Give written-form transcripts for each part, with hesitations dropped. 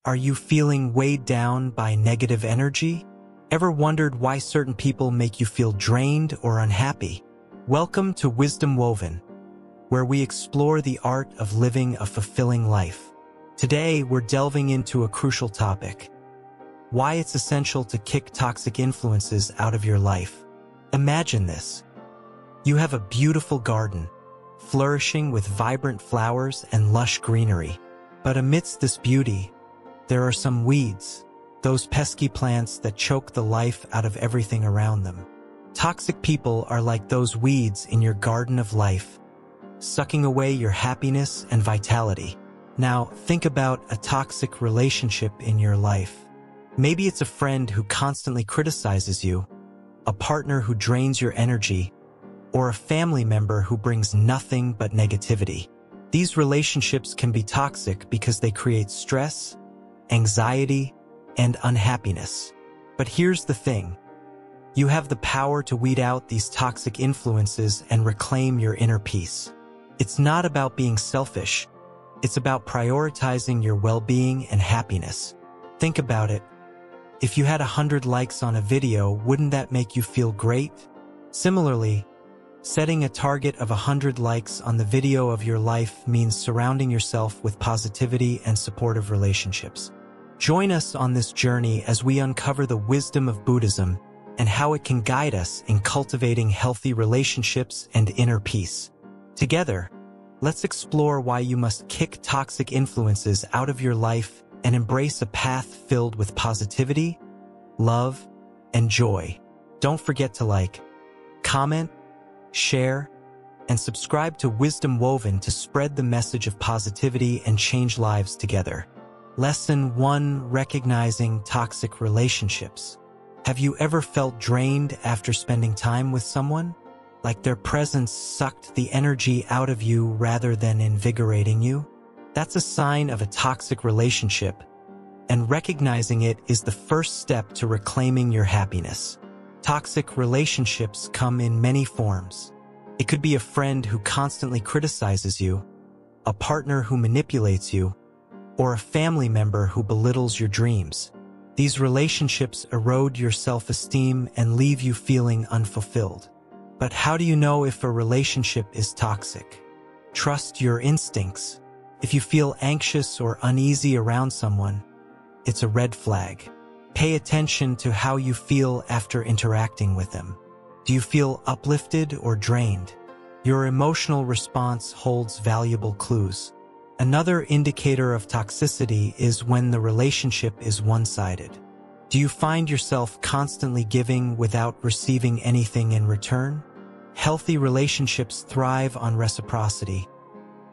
Are you feeling weighed down by negative energy? Ever wondered why certain people make you feel drained or unhappy? Welcome to Wisdom Woven, where we explore the art of living a fulfilling life. Today, we're delving into a crucial topic: why it's essential to kick toxic influences out of your life. Imagine this. You have a beautiful garden, flourishing with vibrant flowers and lush greenery. But amidst this beauty, there are some weeds, those pesky plants that choke the life out of everything around them. Toxic people are like those weeds in your garden of life, sucking away your happiness and vitality. Now, think about a toxic relationship in your life. Maybe it's a friend who constantly criticizes you, a partner who drains your energy, or a family member who brings nothing but negativity. These relationships can be toxic because they create stress, anxiety, and unhappiness. But here's the thing. You have the power to weed out these toxic influences and reclaim your inner peace. It's not about being selfish. It's about prioritizing your well-being and happiness. Think about it. If you had 100 likes on a video, wouldn't that make you feel great? Similarly, setting a target of 100 likes on the video of your life means surrounding yourself with positivity and supportive relationships. Join us on this journey as we uncover the wisdom of Buddhism and how it can guide us in cultivating healthy relationships and inner peace. Together, let's explore why you must kick toxic influences out of your life and embrace a path filled with positivity, love, and joy. Don't forget to like, comment, share, and subscribe to Wisdom Woven to spread the message of positivity and change lives together. Lesson 1: Recognizing toxic relationships. Have you ever felt drained after spending time with someone? Like their presence sucked the energy out of you rather than invigorating you? That's a sign of a toxic relationship, and recognizing it is the first step to reclaiming your happiness. Toxic relationships come in many forms. It could be a friend who constantly criticizes you, a partner who manipulates you, or a family member who belittles your dreams. These relationships erode your self-esteem and leave you feeling unfulfilled. But how do you know if a relationship is toxic? Trust your instincts. If you feel anxious or uneasy around someone, it's a red flag. Pay attention to how you feel after interacting with them. Do you feel uplifted or drained? Your emotional response holds valuable clues. Another indicator of toxicity is when the relationship is one-sided. Do you find yourself constantly giving without receiving anything in return? Healthy relationships thrive on reciprocity,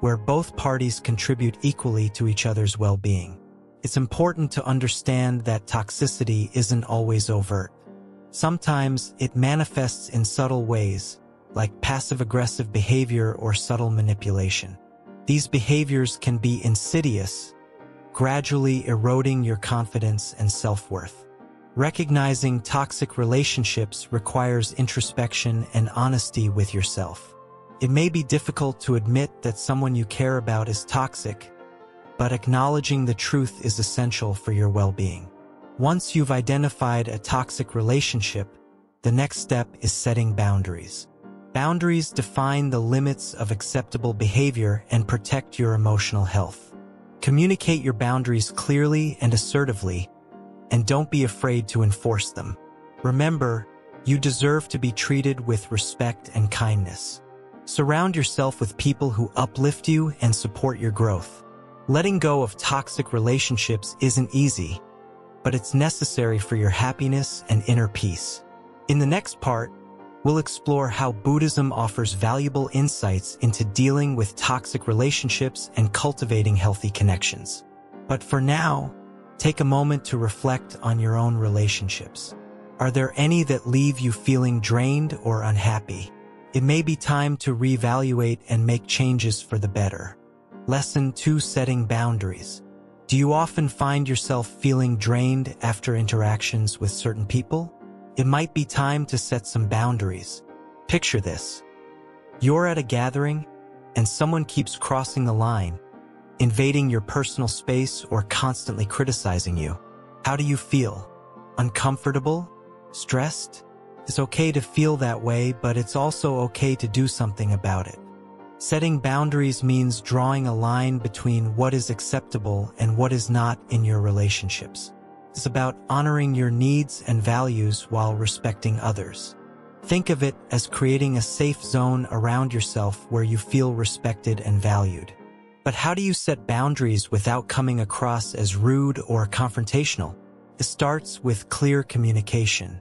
where both parties contribute equally to each other's well-being. It's important to understand that toxicity isn't always overt. Sometimes it manifests in subtle ways, like passive-aggressive behavior or subtle manipulation. These behaviors can be insidious, gradually eroding your confidence and self-worth. Recognizing toxic relationships requires introspection and honesty with yourself. It may be difficult to admit that someone you care about is toxic, but acknowledging the truth is essential for your well-being. Once you've identified a toxic relationship, the next step is setting boundaries. Boundaries define the limits of acceptable behavior and protect your emotional health. Communicate your boundaries clearly and assertively, and don't be afraid to enforce them. Remember, you deserve to be treated with respect and kindness. Surround yourself with people who uplift you and support your growth. Letting go of toxic relationships isn't easy, but it's necessary for your happiness and inner peace. In the next part, we'll explore how Buddhism offers valuable insights into dealing with toxic relationships and cultivating healthy connections. But for now, take a moment to reflect on your own relationships. Are there any that leave you feeling drained or unhappy? It may be time to reevaluate and make changes for the better. Lesson 2: Setting boundaries. Do you often find yourself feeling drained after interactions with certain people? It might be time to set some boundaries. Picture this. You're at a gathering, and someone keeps crossing the line, invading your personal space, or constantly criticizing you. How do you feel? Uncomfortable? Stressed? It's okay to feel that way, but it's also okay to do something about it. Setting boundaries means drawing a line between what is acceptable and what is not in your relationships. It's about honoring your needs and values while respecting others. Think of it as creating a safe zone around yourself where you feel respected and valued. But how do you set boundaries without coming across as rude or confrontational? It starts with clear communication.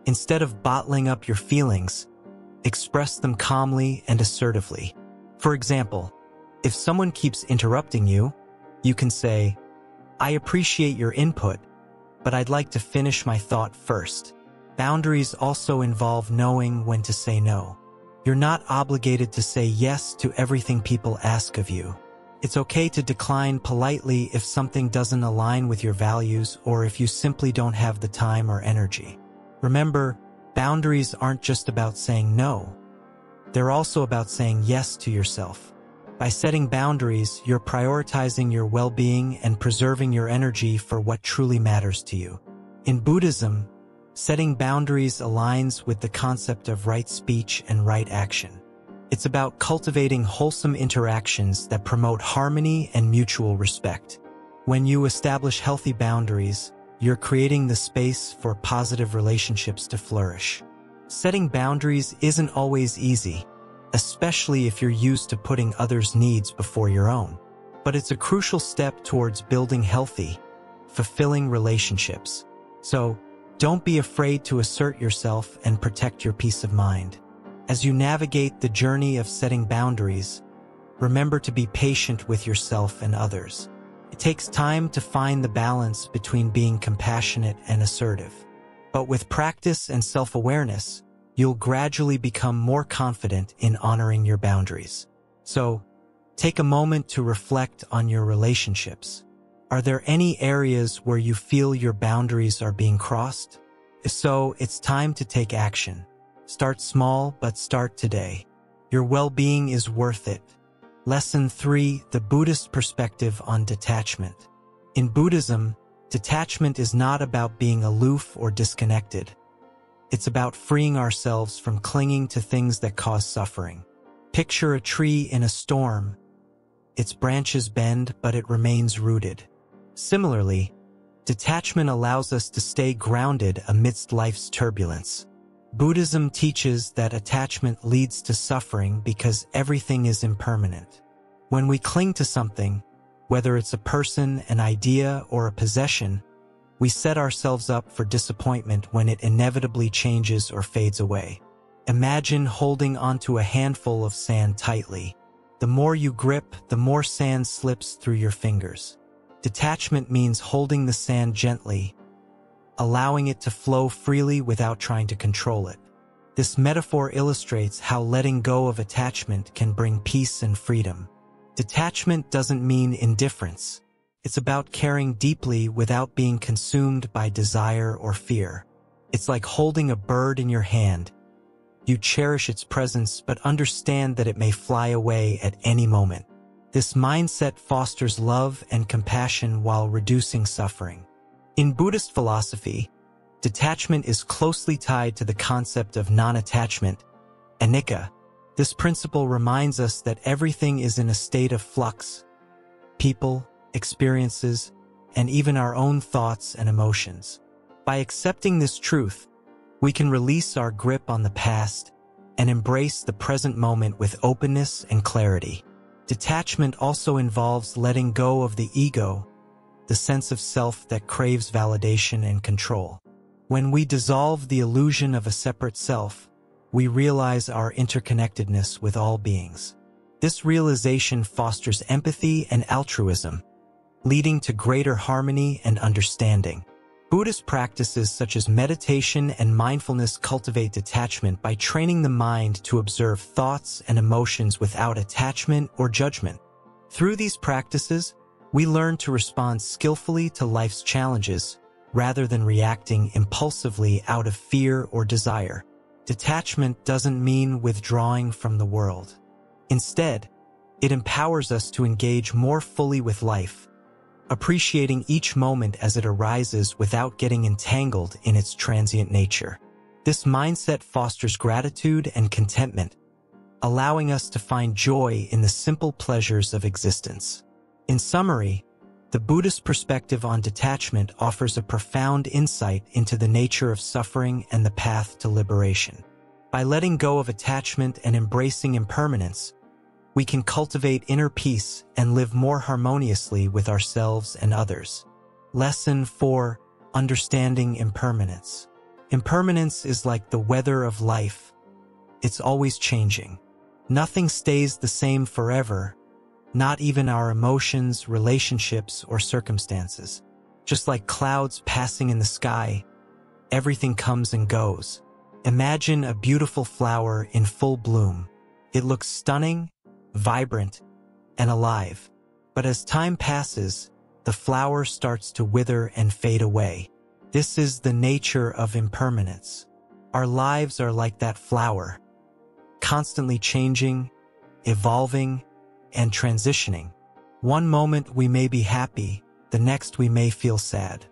Instead of bottling up your feelings, express them calmly and assertively. For example, if someone keeps interrupting you, you can say, "I appreciate your input, but I'd like to finish my thought first." Boundaries also involve knowing when to say no. You're not obligated to say yes to everything people ask of you. It's okay to decline politely if something doesn't align with your values or if you simply don't have the time or energy. Remember, boundaries aren't just about saying no. They're also about saying yes to yourself. By setting boundaries, you're prioritizing your well-being and preserving your energy for what truly matters to you. In Buddhism, setting boundaries aligns with the concept of right speech and right action. It's about cultivating wholesome interactions that promote harmony and mutual respect. When you establish healthy boundaries, you're creating the space for positive relationships to flourish. Setting boundaries isn't always easy, especially if you're used to putting others' needs before your own. But it's a crucial step towards building healthy, fulfilling relationships. So, don't be afraid to assert yourself and protect your peace of mind. As you navigate the journey of setting boundaries, remember to be patient with yourself and others. It takes time to find the balance between being compassionate and assertive. But with practice and self-awareness, you'll gradually become more confident in honoring your boundaries. So, take a moment to reflect on your relationships. Are there any areas where you feel your boundaries are being crossed? If so, it's time to take action. Start small, but start today. Your well-being is worth it. Lesson 3: The Buddhist Perspective on Detachment. In Buddhism, detachment is not about being aloof or disconnected. It's about freeing ourselves from clinging to things that cause suffering. Picture a tree in a storm. Its branches bend, but it remains rooted. Similarly, detachment allows us to stay grounded amidst life's turbulence. Buddhism teaches that attachment leads to suffering because everything is impermanent. When we cling to something, whether it's a person, an idea, or a possession, we set ourselves up for disappointment when it inevitably changes or fades away. Imagine holding onto a handful of sand tightly. The more you grip, the more sand slips through your fingers. Detachment means holding the sand gently, allowing it to flow freely without trying to control it. This metaphor illustrates how letting go of attachment can bring peace and freedom. Detachment doesn't mean indifference. It's about caring deeply without being consumed by desire or fear. It's like holding a bird in your hand. You cherish its presence but understand that it may fly away at any moment. This mindset fosters love and compassion while reducing suffering. In Buddhist philosophy, detachment is closely tied to the concept of non-attachment, anicca. This principle reminds us that everything is in a state of flux. People, experiences, and even our own thoughts and emotions. By accepting this truth, we can release our grip on the past and embrace the present moment with openness and clarity. Detachment also involves letting go of the ego, the sense of self that craves validation and control. When we dissolve the illusion of a separate self, we realize our interconnectedness with all beings. This realization fosters empathy and altruism, leading to greater harmony and understanding. Buddhist practices such as meditation and mindfulness cultivate detachment by training the mind to observe thoughts and emotions without attachment or judgment. Through these practices, we learn to respond skillfully to life's challenges rather than reacting impulsively out of fear or desire. Detachment doesn't mean withdrawing from the world. Instead, It empowers us to engage more fully with life, appreciating each moment as it arises without getting entangled in its transient nature. This mindset fosters gratitude and contentment, allowing us to find joy in the simple pleasures of existence. In summary, the Buddhist perspective on detachment offers a profound insight into the nature of suffering and the path to liberation. By letting go of attachment and embracing impermanence, we can cultivate inner peace and live more harmoniously with ourselves and others. Lesson 4: Understanding Impermanence. Impermanence is like the weather of life. It's always changing. Nothing stays the same forever, not even our emotions, relationships, or circumstances. Just like clouds passing in the sky, everything comes and goes. Imagine a beautiful flower in full bloom. It looks stunning, vibrant, and alive. But as time passes, the flower starts to wither and fade away. This is the nature of impermanence. Our lives are like that flower, constantly changing, evolving, and transitioning. One moment we may be happy, the next we may feel sad.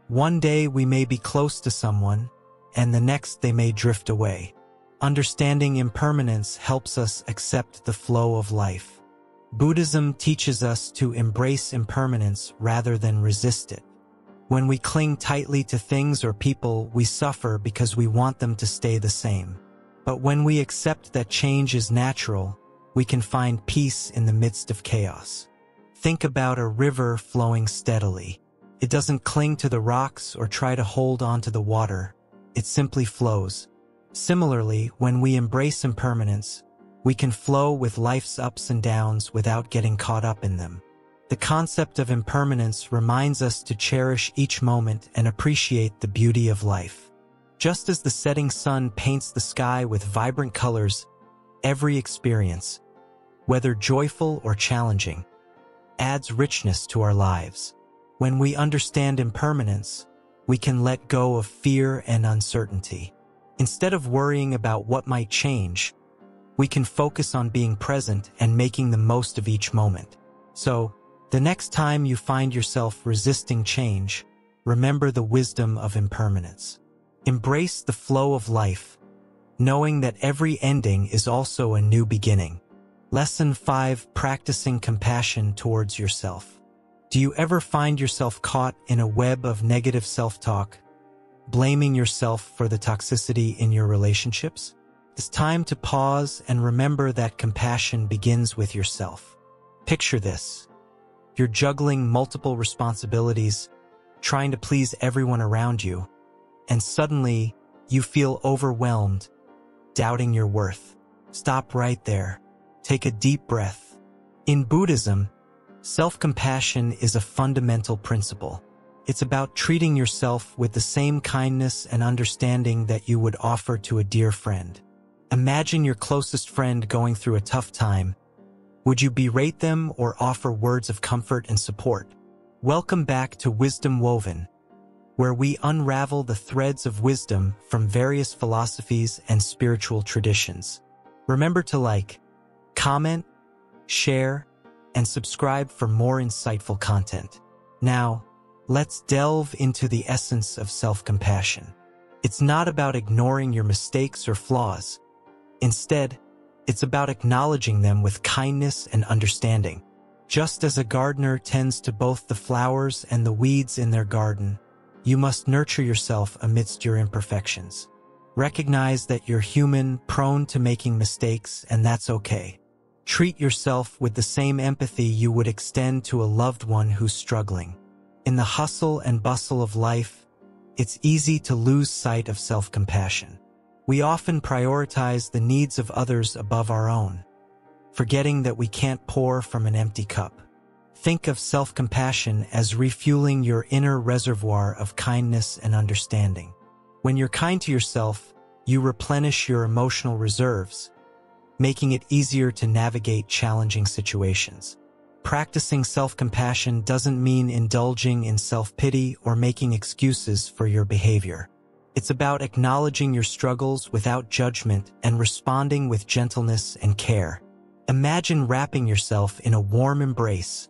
One day we may be close to someone, and the next they may drift away. Understanding impermanence helps us accept the flow of life. Buddhism teaches us to embrace impermanence rather than resist it. When we cling tightly to things or people, we suffer because we want them to stay the same. But when we accept that change is natural, we can find peace in the midst of chaos. Think about a river flowing steadily. It doesn't cling to the rocks or try to hold onto the water. It simply flows. Similarly, when we embrace impermanence, we can flow with life's ups and downs without getting caught up in them. The concept of impermanence reminds us to cherish each moment and appreciate the beauty of life. Just as the setting sun paints the sky with vibrant colors, every experience, whether joyful or challenging, adds richness to our lives. When we understand impermanence, we can let go of fear and uncertainty. Instead of worrying about what might change, we can focus on being present and making the most of each moment. So, the next time you find yourself resisting change, remember the wisdom of impermanence. Embrace the flow of life, knowing that every ending is also a new beginning. Lesson 5: Practicing compassion towards yourself. Do you ever find yourself caught in a web of negative self-talk, blaming yourself for the toxicity in your relationships? It's time to pause and remember that compassion begins with yourself. Picture this. You're juggling multiple responsibilities, trying to please everyone around you, and suddenly you feel overwhelmed, doubting your worth. Stop right there. Take a deep breath. In Buddhism, self-compassion is a fundamental principle. It's about treating yourself with the same kindness and understanding that you would offer to a dear friend. Imagine your closest friend going through a tough time. Would you berate them or offer words of comfort and support? Welcome back to Wisdom Woven, where we unravel the threads of wisdom from various philosophies and spiritual traditions. Remember to like, comment, share, and subscribe for more insightful content. Now, let's delve into the essence of self-compassion. It's not about ignoring your mistakes or flaws. Instead, it's about acknowledging them with kindness and understanding. Just as a gardener tends to both the flowers and the weeds in their garden, you must nurture yourself amidst your imperfections. Recognize that you're human, prone to making mistakes, and that's okay. Treat yourself with the same empathy you would extend to a loved one who's struggling. In the hustle and bustle of life, it's easy to lose sight of self-compassion. We often prioritize the needs of others above our own, forgetting that we can't pour from an empty cup. Think of self-compassion as refueling your inner reservoir of kindness and understanding. When you're kind to yourself, you replenish your emotional reserves, making it easier to navigate challenging situations. Practicing self-compassion doesn't mean indulging in self-pity or making excuses for your behavior. It's about acknowledging your struggles without judgment and responding with gentleness and care. Imagine wrapping yourself in a warm embrace,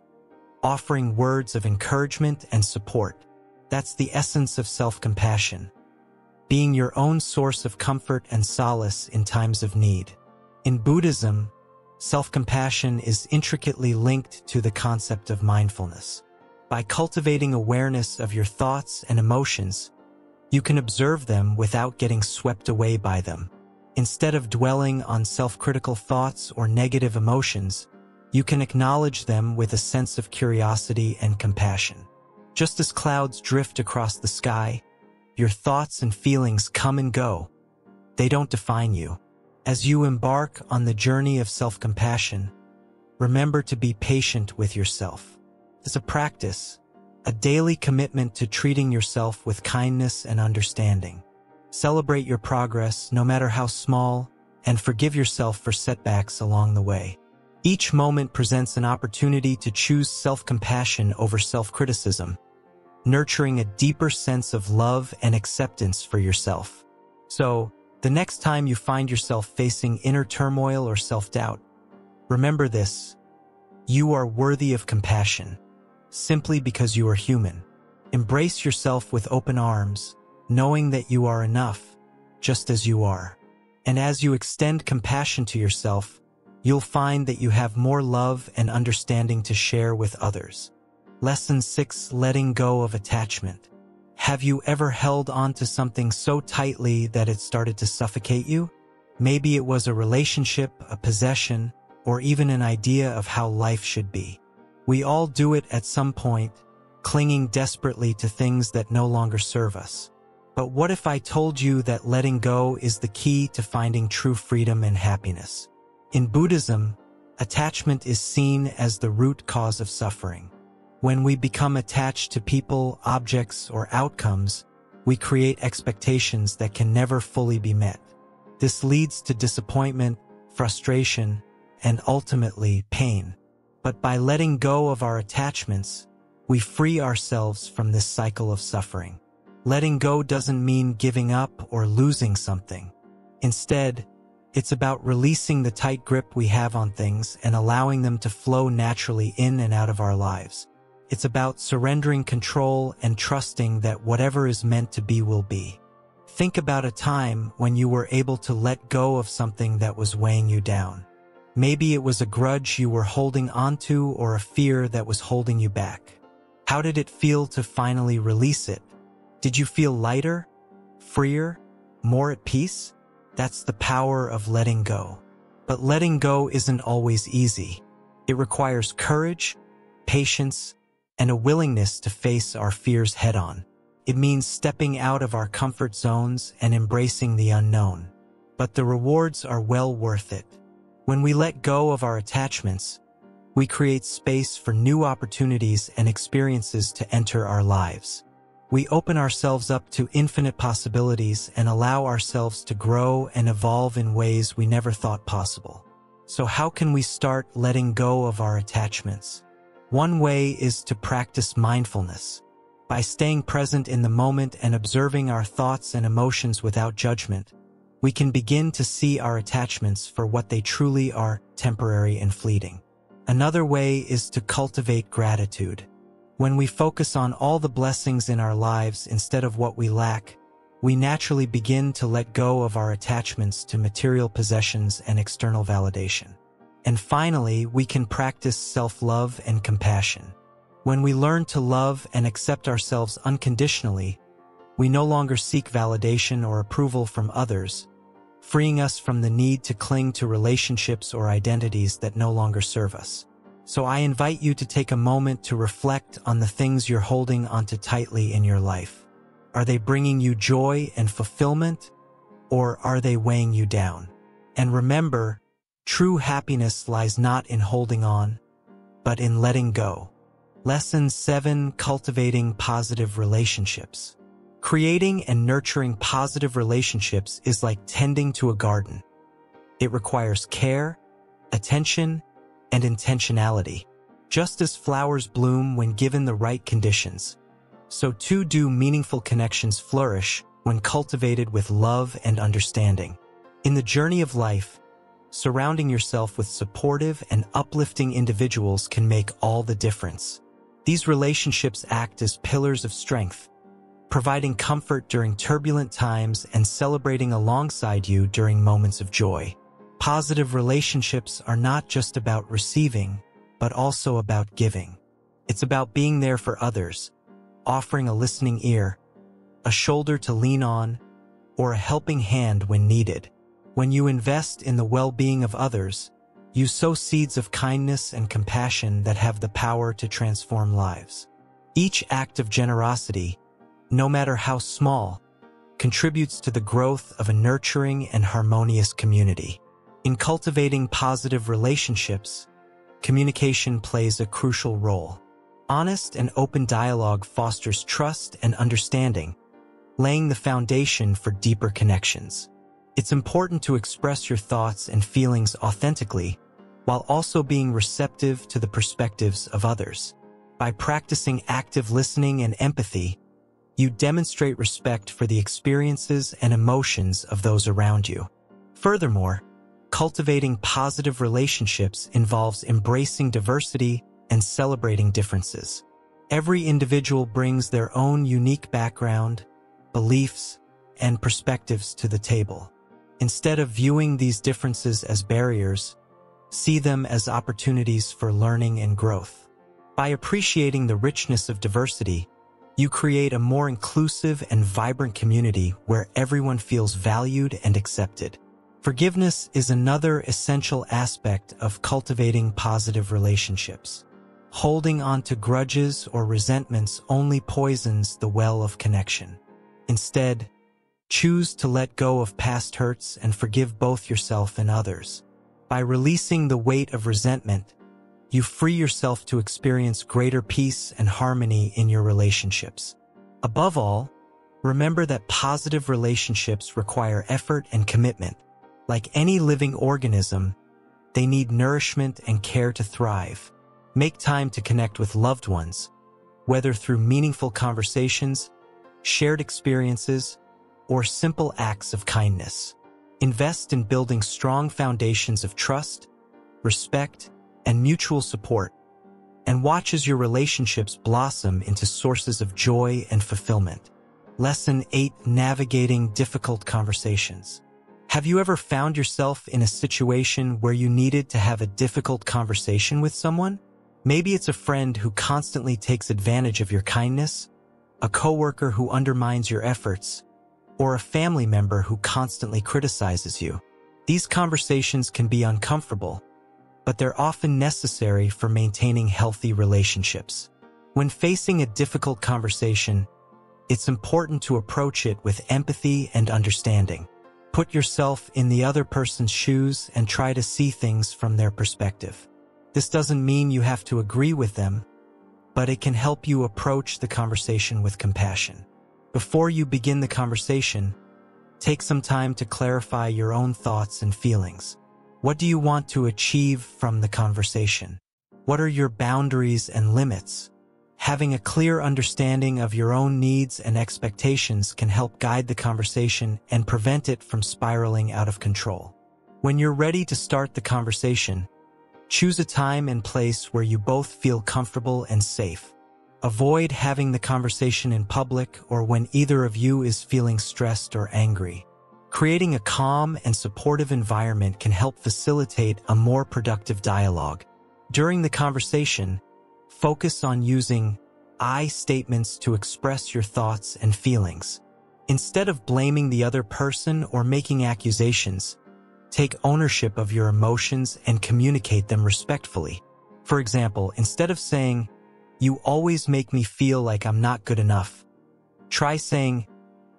offering words of encouragement and support. That's the essence of self-compassion, being your own source of comfort and solace in times of need. In Buddhism, self-compassion is intricately linked to the concept of mindfulness. By cultivating awareness of your thoughts and emotions, you can observe them without getting swept away by them. Instead of dwelling on self-critical thoughts or negative emotions, you can acknowledge them with a sense of curiosity and compassion. Just as clouds drift across the sky, your thoughts and feelings come and go. They don't define you. As you embark on the journey of self-compassion, remember to be patient with yourself. It's a practice, a daily commitment to treating yourself with kindness and understanding. Celebrate your progress, no matter how small, and forgive yourself for setbacks along the way. Each moment presents an opportunity to choose self-compassion over self-criticism, nurturing a deeper sense of love and acceptance for yourself. So, the next time you find yourself facing inner turmoil or self-doubt, remember this: you are worthy of compassion, simply because you are human. Embrace yourself with open arms, knowing that you are enough, just as you are. And as you extend compassion to yourself, you'll find that you have more love and understanding to share with others. Lesson 6: Letting go of attachment. Have you ever held on to something so tightly that it started to suffocate you? Maybe it was a relationship, a possession, or even an idea of how life should be. We all do it at some point, clinging desperately to things that no longer serve us. But what if I told you that letting go is the key to finding true freedom and happiness? In Buddhism, attachment is seen as the root cause of suffering. When we become attached to people, objects, or outcomes, we create expectations that can never fully be met. This leads to disappointment, frustration, and ultimately pain. But by letting go of our attachments, we free ourselves from this cycle of suffering. Letting go doesn't mean giving up or losing something. Instead, it's about releasing the tight grip we have on things and allowing them to flow naturally in and out of our lives. It's about surrendering control and trusting that whatever is meant to be will be. Think about a time when you were able to let go of something that was weighing you down. Maybe it was a grudge you were holding onto or a fear that was holding you back. How did it feel to finally release it? Did you feel lighter, freer, more at peace? That's the power of letting go. But letting go isn't always easy. It requires courage, patience, and a willingness to face our fears head-on. It means stepping out of our comfort zones and embracing the unknown. But the rewards are well worth it. When we let go of our attachments, we create space for new opportunities and experiences to enter our lives. We open ourselves up to infinite possibilities and allow ourselves to grow and evolve in ways we never thought possible. So how can we start letting go of our attachments? One way is to practice mindfulness. By staying present in the moment and observing our thoughts and emotions without judgment, we can begin to see our attachments for what they truly are: temporary and fleeting. Another way is to cultivate gratitude. When we focus on all the blessings in our lives instead of what we lack, we naturally begin to let go of our attachments to material possessions and external validation. And finally, we can practice self-love and compassion. When we learn to love and accept ourselves unconditionally, we no longer seek validation or approval from others, freeing us from the need to cling to relationships or identities that no longer serve us. So I invite you to take a moment to reflect on the things you're holding onto tightly in your life. Are they bringing you joy and fulfillment, or are they weighing you down? And remember, true happiness lies not in holding on, but in letting go. Lesson 7: Cultivating positive relationships. Creating and nurturing positive relationships is like tending to a garden. It requires care, attention, and intentionality. Just as flowers bloom when given the right conditions, so too do meaningful connections flourish when cultivated with love and understanding. In the journey of life, Surrounding yourself with supportive and uplifting individuals can make all the difference. These relationships act as pillars of strength, providing comfort during turbulent times and celebrating alongside you during moments of joy. Positive relationships are not just about receiving, but also about giving. It's about being there for others, offering a listening ear, a shoulder to lean on, or a helping hand when needed. When you invest in the well-being of others, you sow seeds of kindness and compassion that have the power to transform lives. Each act of generosity, no matter how small, contributes to the growth of a nurturing and harmonious community. In cultivating positive relationships, communication plays a crucial role. Honest and open dialogue fosters trust and understanding, laying the foundation for deeper connections. It's important to express your thoughts and feelings authentically, while also being receptive to the perspectives of others. By practicing active listening and empathy, you demonstrate respect for the experiences and emotions of those around you. Furthermore, cultivating positive relationships involves embracing diversity and celebrating differences. Every individual brings their own unique background, beliefs, and perspectives to the table. Instead of viewing these differences as barriers, see them as opportunities for learning and growth. By appreciating the richness of diversity, you create a more inclusive and vibrant community where everyone feels valued and accepted. Forgiveness is another essential aspect of cultivating positive relationships. Holding on to grudges or resentments only poisons the well of connection. Instead, choose to let go of past hurts and forgive both yourself and others. By releasing the weight of resentment, you free yourself to experience greater peace and harmony in your relationships. Above all, remember that positive relationships require effort and commitment. Like any living organism, they need nourishment and care to thrive. Make time to connect with loved ones, whether through meaningful conversations, shared experiences, or simple acts of kindness. Invest in building strong foundations of trust, respect, and mutual support, and watch as your relationships blossom into sources of joy and fulfillment. Lesson 8: Navigating difficult conversations. Have you ever found yourself in a situation where you needed to have a difficult conversation with someone? Maybe it's a friend who constantly takes advantage of your kindness, a coworker who undermines your efforts, or a family member who constantly criticizes you. These conversations can be uncomfortable, but they're often necessary for maintaining healthy relationships. When facing a difficult conversation, it's important to approach it with empathy and understanding. Put yourself in the other person's shoes and try to see things from their perspective. This doesn't mean you have to agree with them, but it can help you approach the conversation with compassion. Before you begin the conversation, take some time to clarify your own thoughts and feelings. What do you want to achieve from the conversation? What are your boundaries and limits? Having a clear understanding of your own needs and expectations can help guide the conversation and prevent it from spiraling out of control. When you're ready to start the conversation, choose a time and place where you both feel comfortable and safe. Avoid having the conversation in public or when either of you is feeling stressed or angry. Creating a calm and supportive environment can help facilitate a more productive dialogue. During the conversation, focus on using I statements to express your thoughts and feelings. Instead of blaming the other person or making accusations, take ownership of your emotions and communicate them respectfully. For example, instead of saying, "You always make me feel like I'm not good enough," try saying,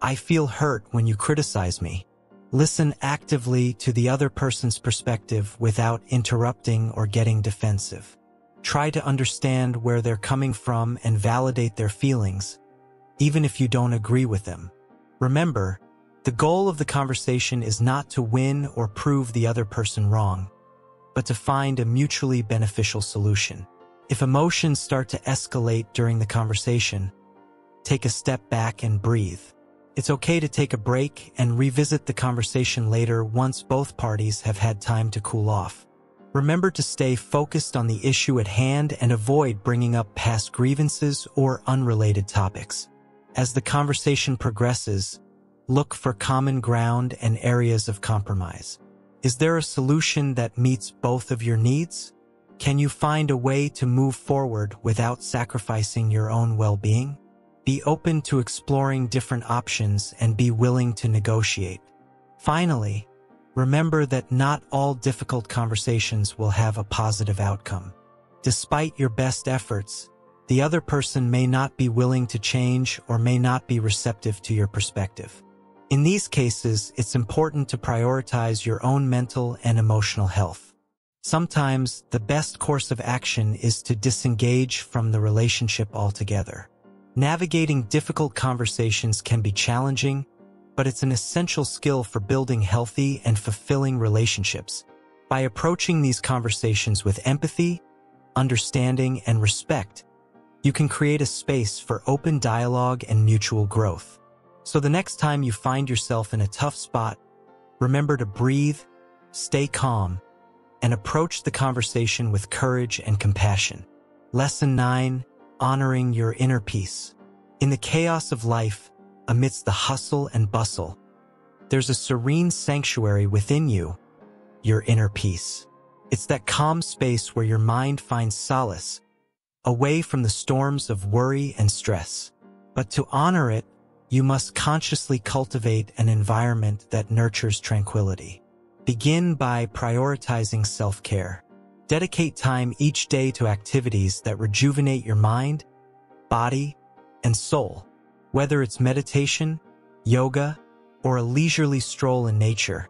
"I feel hurt when you criticize me." Listen actively to the other person's perspective without interrupting or getting defensive. Try to understand where they're coming from and validate their feelings, even if you don't agree with them. Remember, the goal of the conversation is not to win or prove the other person wrong, but to find a mutually beneficial solution. If emotions start to escalate during the conversation, take a step back and breathe. It's okay to take a break and revisit the conversation later once both parties have had time to cool off. Remember to stay focused on the issue at hand and avoid bringing up past grievances or unrelated topics. As the conversation progresses, look for common ground and areas of compromise. Is there a solution that meets both of your needs? Can you find a way to move forward without sacrificing your own well-being? Be open to exploring different options and be willing to negotiate. Finally, remember that not all difficult conversations will have a positive outcome. Despite your best efforts, the other person may not be willing to change or may not be receptive to your perspective. In these cases, it's important to prioritize your own mental and emotional health. Sometimes, the best course of action is to disengage from the relationship altogether. Navigating difficult conversations can be challenging, but it's an essential skill for building healthy and fulfilling relationships. By approaching these conversations with empathy, understanding, and respect, you can create a space for open dialogue and mutual growth. So the next time you find yourself in a tough spot, remember to breathe, stay calm, and approach the conversation with courage and compassion. Lesson 9. Honoring your inner peace. In the chaos of life, amidst the hustle and bustle, there's a serene sanctuary within you, your inner peace. It's that calm space where your mind finds solace, away from the storms of worry and stress. But to honor it, you must consciously cultivate an environment that nurtures tranquility. Begin by prioritizing self-care. Dedicate time each day to activities that rejuvenate your mind, body, and soul. Whether it's meditation, yoga, or a leisurely stroll in nature,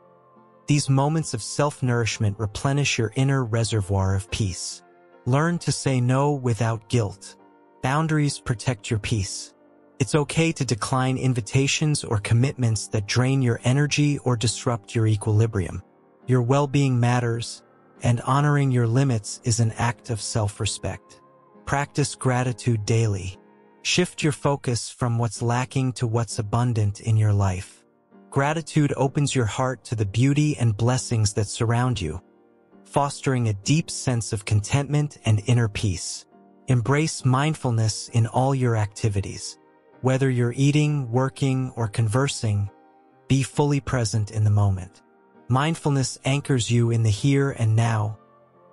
these moments of self-nourishment replenish your inner reservoir of peace. Learn to say no without guilt. Boundaries protect your peace. It's okay to decline invitations or commitments that drain your energy or disrupt your equilibrium. Your well-being matters, and honoring your limits is an act of self-respect. Practice gratitude daily. Shift your focus from what's lacking to what's abundant in your life. Gratitude opens your heart to the beauty and blessings that surround you, fostering a deep sense of contentment and inner peace. Embrace mindfulness in all your activities. Whether you're eating, working, or conversing, be fully present in the moment. Mindfulness anchors you in the here and now,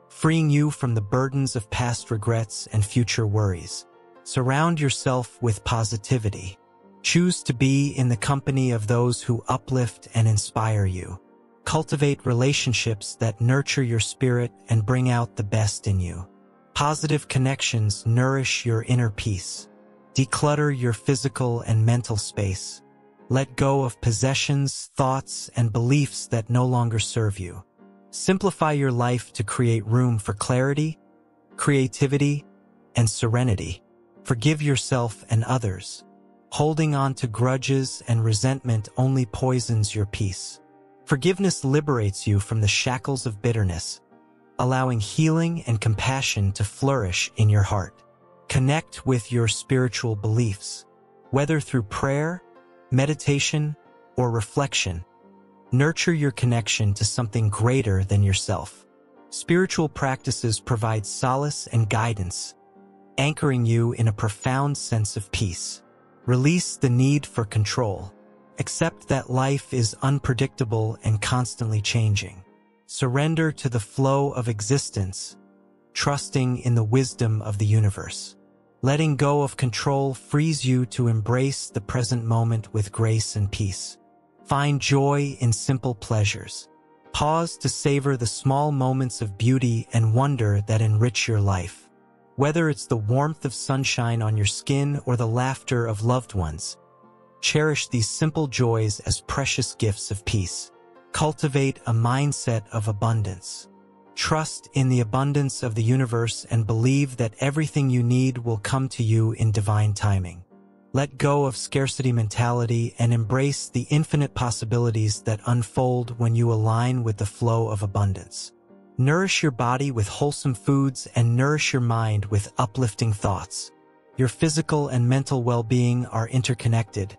freeing you from the burdens of past regrets and future worries. Surround yourself with positivity. Choose to be in the company of those who uplift and inspire you. Cultivate relationships that nurture your spirit and bring out the best in you. Positive connections nourish your inner peace. Declutter your physical and mental space. Let go of possessions, thoughts, and beliefs that no longer serve you. Simplify your life to create room for clarity, creativity, and serenity. Forgive yourself and others. Holding on to grudges and resentment only poisons your peace. Forgiveness liberates you from the shackles of bitterness, allowing healing and compassion to flourish in your heart. Connect with your spiritual beliefs, whether through prayer, meditation, or reflection. Nurture your connection to something greater than yourself. Spiritual practices provide solace and guidance, anchoring you in a profound sense of peace. Release the need for control. Accept that life is unpredictable and constantly changing. Surrender to the flow of existence, trusting in the wisdom of the universe. Letting go of control frees you to embrace the present moment with grace and peace. Find joy in simple pleasures. Pause to savor the small moments of beauty and wonder that enrich your life. Whether it's the warmth of sunshine on your skin or the laughter of loved ones, cherish these simple joys as precious gifts of peace. Cultivate a mindset of abundance. Trust in the abundance of the universe and believe that everything you need will come to you in divine timing. Let go of scarcity mentality and embrace the infinite possibilities that unfold when you align with the flow of abundance. Nourish your body with wholesome foods and nourish your mind with uplifting thoughts. Your physical and mental well-being are interconnected,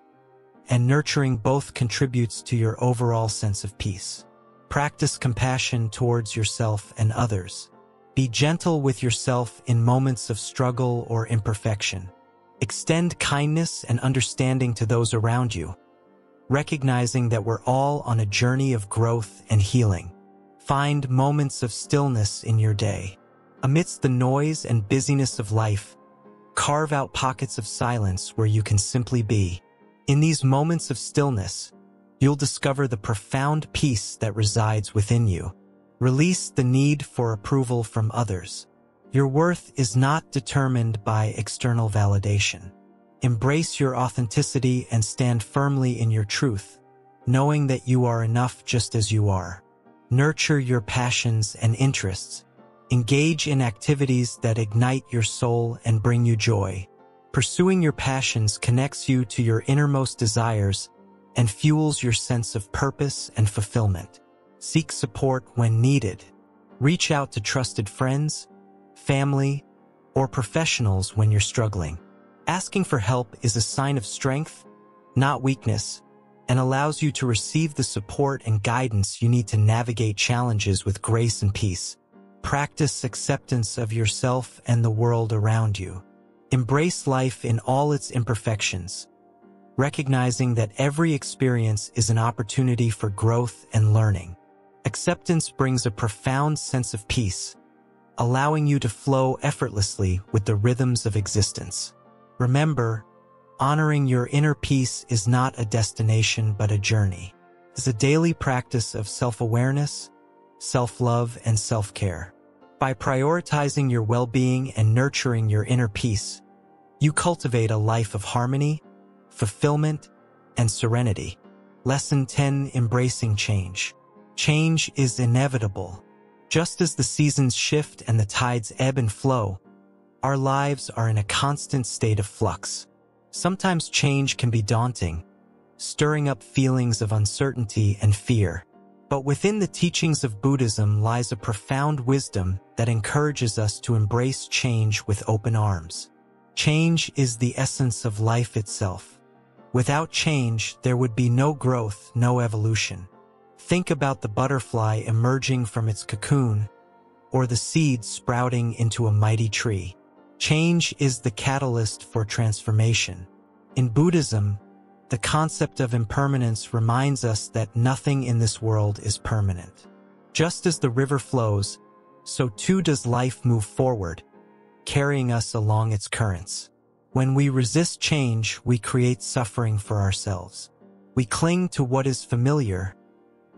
and nurturing both contributes to your overall sense of peace. Practice compassion towards yourself and others. Be gentle with yourself in moments of struggle or imperfection. Extend kindness and understanding to those around you, recognizing that we're all on a journey of growth and healing. Find moments of stillness in your day. Amidst the noise and busyness of life, carve out pockets of silence where you can simply be. In these moments of stillness, you'll discover the profound peace that resides within you. Release the need for approval from others. Your worth is not determined by external validation. Embrace your authenticity and stand firmly in your truth, knowing that you are enough just as you are. Nurture your passions and interests. Engage in activities that ignite your soul and bring you joy. Pursuing your passions connects you to your innermost desires and fuels your sense of purpose and fulfillment. Seek support when needed. Reach out to trusted friends, family, or professionals when you're struggling. Asking for help is a sign of strength, not weakness, and allows you to receive the support and guidance you need to navigate challenges with grace and peace. Practice acceptance of yourself and the world around you. Embrace life in all its imperfections, recognizing that every experience is an opportunity for growth and learning. Acceptance brings a profound sense of peace, allowing you to flow effortlessly with the rhythms of existence. Remember, honoring your inner peace is not a destination but a journey. It's a daily practice of self-awareness, self-love, and self-care. By prioritizing your well-being and nurturing your inner peace, you cultivate a life of harmony, fulfillment, and serenity. Lesson 10: Embracing change. Change is inevitable. Just as the seasons shift and the tides ebb and flow, our lives are in a constant state of flux. Sometimes change can be daunting, stirring up feelings of uncertainty and fear. But within the teachings of Buddhism lies a profound wisdom that encourages us to embrace change with open arms. Change is the essence of life itself. Without change, there would be no growth, no evolution. Think about the butterfly emerging from its cocoon, or the seed sprouting into a mighty tree. Change is the catalyst for transformation. In Buddhism, the concept of impermanence reminds us that nothing in this world is permanent. Just as the river flows, so too does life move forward, carrying us along its currents. When we resist change, we create suffering for ourselves. We cling to what is familiar,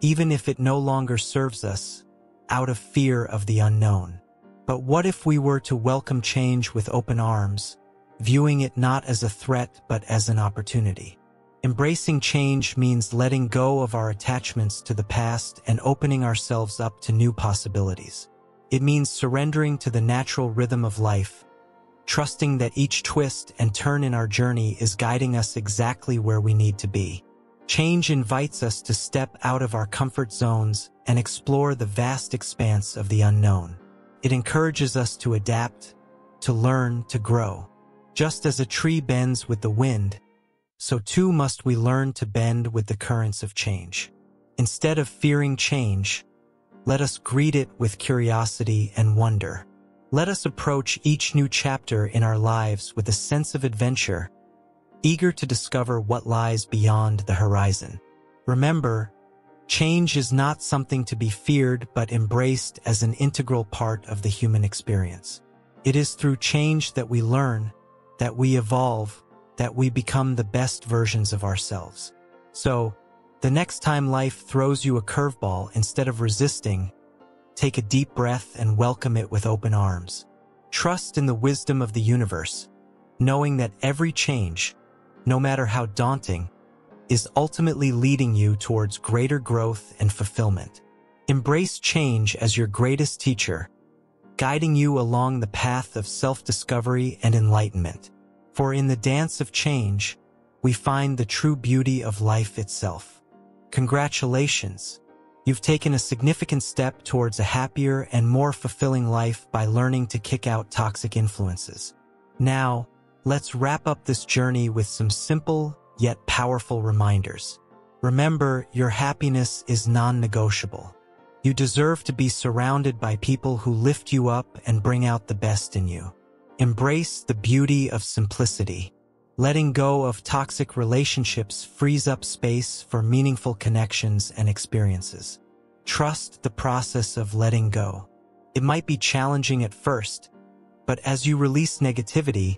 even if it no longer serves us, out of fear of the unknown. But what if we were to welcome change with open arms, viewing it not as a threat but as an opportunity? Embracing change means letting go of our attachments to the past and opening ourselves up to new possibilities. It means surrendering to the natural rhythm of life, trusting that each twist and turn in our journey is guiding us exactly where we need to be. Change invites us to step out of our comfort zones and explore the vast expanse of the unknown. It encourages us to adapt, to learn, to grow. Just as a tree bends with the wind, so too must we learn to bend with the currents of change. Instead of fearing change, let us greet it with curiosity and wonder. Let us approach each new chapter in our lives with a sense of adventure, eager to discover what lies beyond the horizon. Remember, change is not something to be feared but embraced as an integral part of the human experience. It is through change that we learn, that we evolve, that we become the best versions of ourselves. So, the next time life throws you a curveball, instead of resisting, take a deep breath and welcome it with open arms. Trust in the wisdom of the universe, knowing that every change, no matter how daunting, is ultimately leading you towards greater growth and fulfillment. Embrace change as your greatest teacher, guiding you along the path of self-discovery and enlightenment. For in the dance of change, we find the true beauty of life itself. Congratulations! You've taken a significant step towards a happier and more fulfilling life by learning to kick out toxic influences. Now, let's wrap up this journey with some simple yet powerful reminders. Remember, your happiness is non-negotiable. You deserve to be surrounded by people who lift you up and bring out the best in you. Embrace the beauty of simplicity. Letting go of toxic relationships frees up space for meaningful connections and experiences. Trust the process of letting go. It might be challenging at first, but as you release negativity,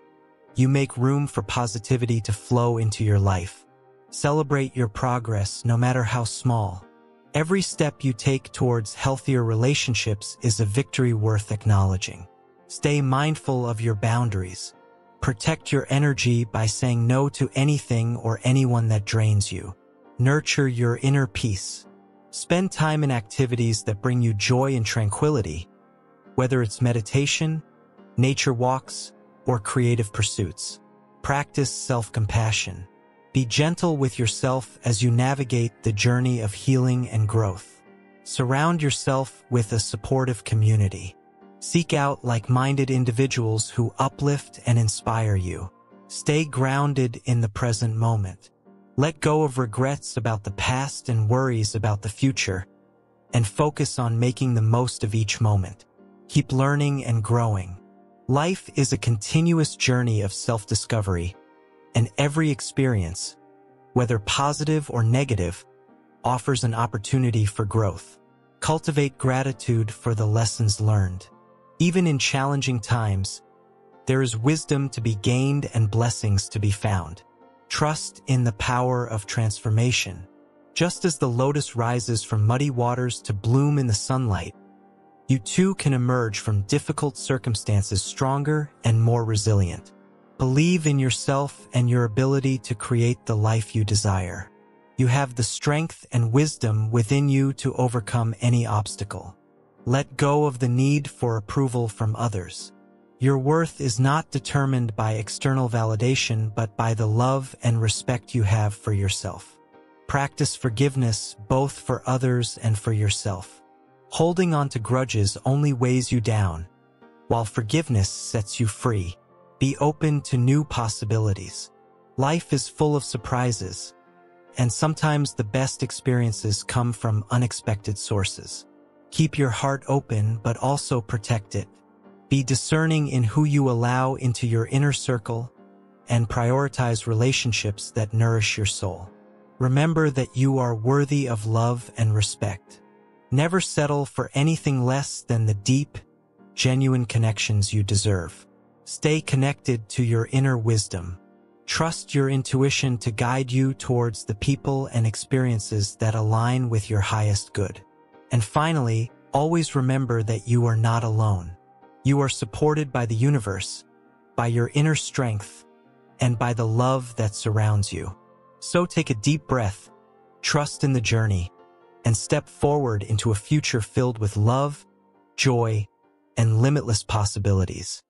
you make room for positivity to flow into your life. Celebrate your progress, no matter how small. Every step you take towards healthier relationships is a victory worth acknowledging. Stay mindful of your boundaries. Protect your energy by saying no to anything or anyone that drains you. Nurture your inner peace. Spend time in activities that bring you joy and tranquility, whether it's meditation, nature walks, or creative pursuits. Practice self-compassion. Be gentle with yourself as you navigate the journey of healing and growth. Surround yourself with a supportive community. Seek out like-minded individuals who uplift and inspire you. Stay grounded in the present moment. Let go of regrets about the past and worries about the future, and focus on making the most of each moment. Keep learning and growing. Life is a continuous journey of self-discovery, and every experience, whether positive or negative, offers an opportunity for growth. Cultivate gratitude for the lessons learned. Even in challenging times, there is wisdom to be gained and blessings to be found. Trust in the power of transformation. Just as the lotus rises from muddy waters to bloom in the sunlight, you too can emerge from difficult circumstances stronger and more resilient. Believe in yourself and your ability to create the life you desire. You have the strength and wisdom within you to overcome any obstacle. Let go of the need for approval from others. Your worth is not determined by external validation, but by the love and respect you have for yourself. Practice forgiveness both for others and for yourself. Holding on to grudges only weighs you down, while forgiveness sets you free. Be open to new possibilities. Life is full of surprises, and sometimes the best experiences come from unexpected sources. Keep your heart open, but also protect it. Be discerning in who you allow into your inner circle, and prioritize relationships that nourish your soul. Remember that you are worthy of love and respect. Never settle for anything less than the deep, genuine connections you deserve. Stay connected to your inner wisdom. Trust your intuition to guide you towards the people and experiences that align with your highest good. And finally, always remember that you are not alone. You are supported by the universe, by your inner strength, and by the love that surrounds you. So take a deep breath, trust in the journey, and step forward into a future filled with love, joy, and limitless possibilities.